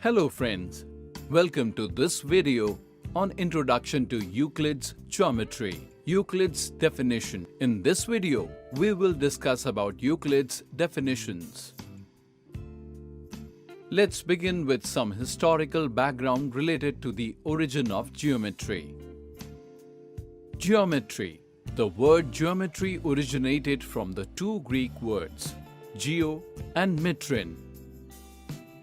Hello friends, welcome to this video on Introduction to Euclid's Geometry. Euclid's definition. In this video, we will discuss about Euclid's definitions. Let's begin with some historical background related to the origin of geometry. Geometry. The word geometry originated from the two Greek words, geo and metrin.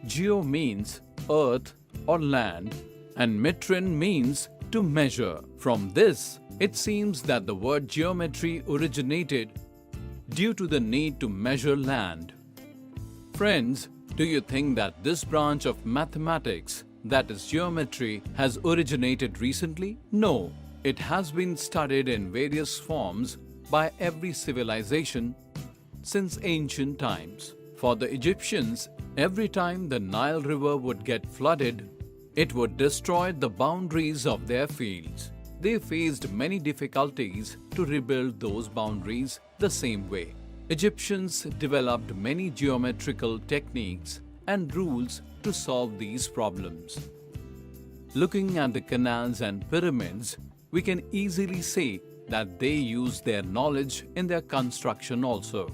Geo means earth or land, and metrin means to measure. From this, it seems that the word geometry originated due to the need to measure land. Friends, do you think that this branch of mathematics, that is geometry, has originated recently? No, it has been studied in various forms by every civilization since ancient times. For the Egyptians, every time the Nile River would get flooded, it would destroy the boundaries of their fields. They faced many difficulties to rebuild those boundaries the same way. Egyptians developed many geometrical techniques and rules to solve these problems. Looking at the canals and pyramids, we can easily say that they used their knowledge in their construction also.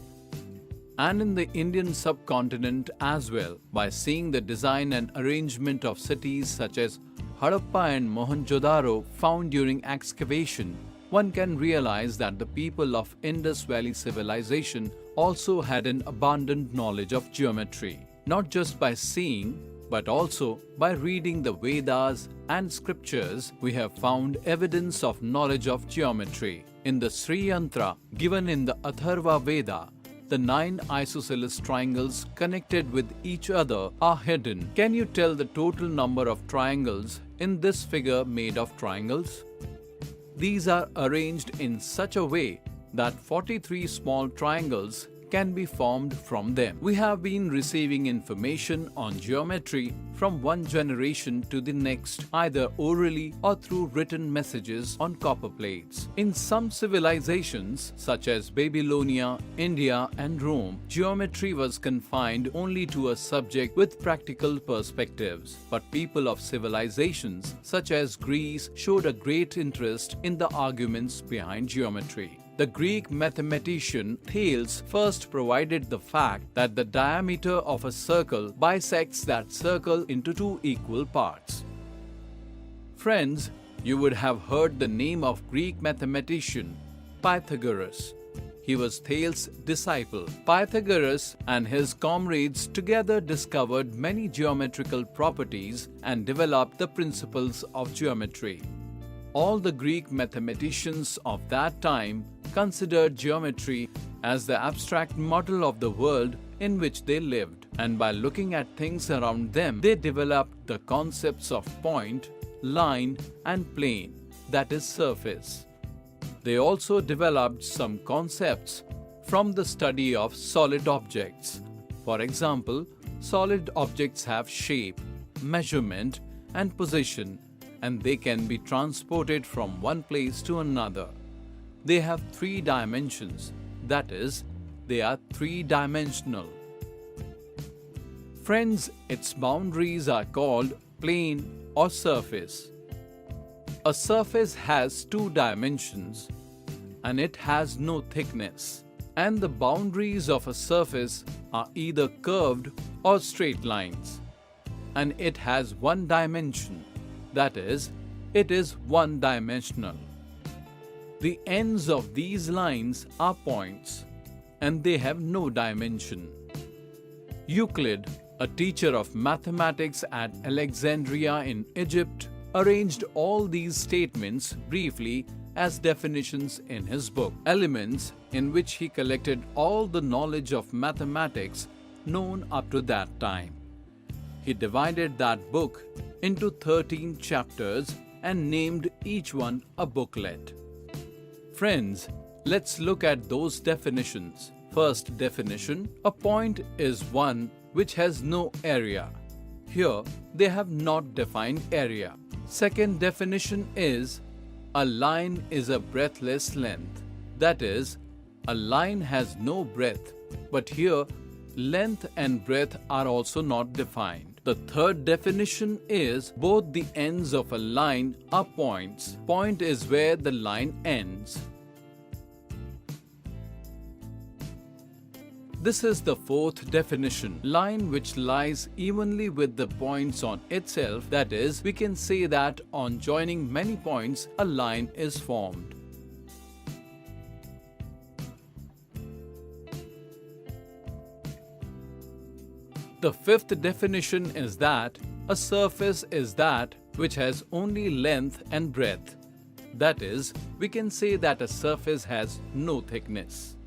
And in the Indian subcontinent as well, by seeing the design and arrangement of cities such as Harappa and Mohenjo-daro found during excavation, one can realize that the people of Indus Valley civilization also had an abundant knowledge of geometry. Not just by seeing, but also by reading the Vedas and scriptures, we have found evidence of knowledge of geometry. In the Sri Yantra given in the Atharva Veda, the 9 isosceles triangles connected with each other are hidden. Can you tell the total number of triangles in this figure made of triangles? These are arranged in such a way that 43 small triangles can be formed from them. We have been receiving information on geometry from one generation to the next, either orally or through written messages on copper plates. In some civilizations, such as Babylonia, India, and Rome, geometry was confined only to a subject with practical perspectives. But people of civilizations, such as Greece, showed a great interest in the arguments behind geometry. The Greek mathematician Thales first provided the fact that the diameter of a circle bisects that circle into two equal parts. Friends, you would have heard the name of Greek mathematician Pythagoras. He was Thales' disciple. Pythagoras and his comrades together discovered many geometrical properties and developed the principles of geometry. All the Greek mathematicians of that time considered geometry as the abstract model of the world in which they lived, and by looking at things around them, they developed the concepts of point, line, and plane, that is surface. They also developed some concepts from the study of solid objects. For example, solid objects have shape, measurement, and position, and they can be transported from one place to another. They have 3 dimensions, that is, they are 3-dimensional. Friends, its boundaries are called plane or surface. A surface has 2 dimensions and it has no thickness. And the boundaries of a surface are either curved or straight lines. And it has 1 dimension, that is, it is 1-dimensional. The ends of these lines are points, and they have no dimension. Euclid, a teacher of mathematics at Alexandria in Egypt, arranged all these statements briefly as definitions in his book, Elements, in which he collected all the knowledge of mathematics known up to that time. He divided that book into 13 chapters and named each one a booklet. Friends, let's look at those definitions. First definition, a point is one which has no area. Here, they have not defined area. Second definition is, a line is a breadthless length. That is, a line has no breadth, but here, length and breadth are also not defined. The third definition is both the ends of a line are points. Point is where the line ends. This is the fourth definition. Line which lies evenly with the points on itself. That is, we can say that on joining many points, a line is formed. The fifth definition is that a surface is that which has only length and breadth. That is, we can say that a surface has no thickness.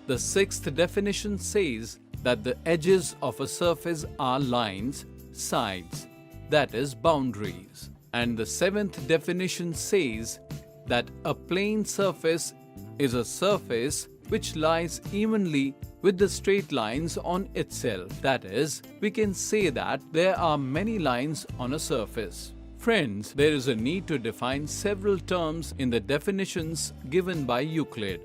The sixth definition says that the edges of a surface are lines, sides, that is, boundaries. And the seventh definition says that a plane surface is a surface which lies evenly with the straight lines on itself. That is, we can say that there are many lines on a surface. Friends, there is a need to define several terms in the definitions given by Euclid,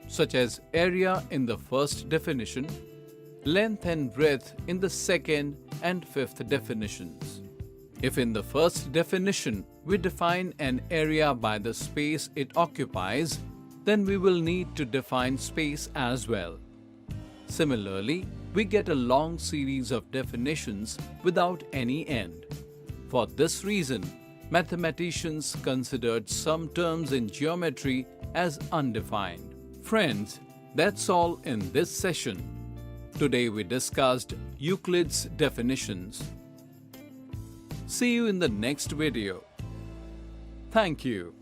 such as area in the first definition, length and breadth in the second and fifth definitions. If in the first definition we define an area by the space it occupies, then we will need to define space as well. Similarly, we get a long series of definitions without any end. For this reason, mathematicians considered some terms in geometry as undefined. Friends, that's all in this session. Today we discussed Euclid's definitions. See you in the next video. Thank you.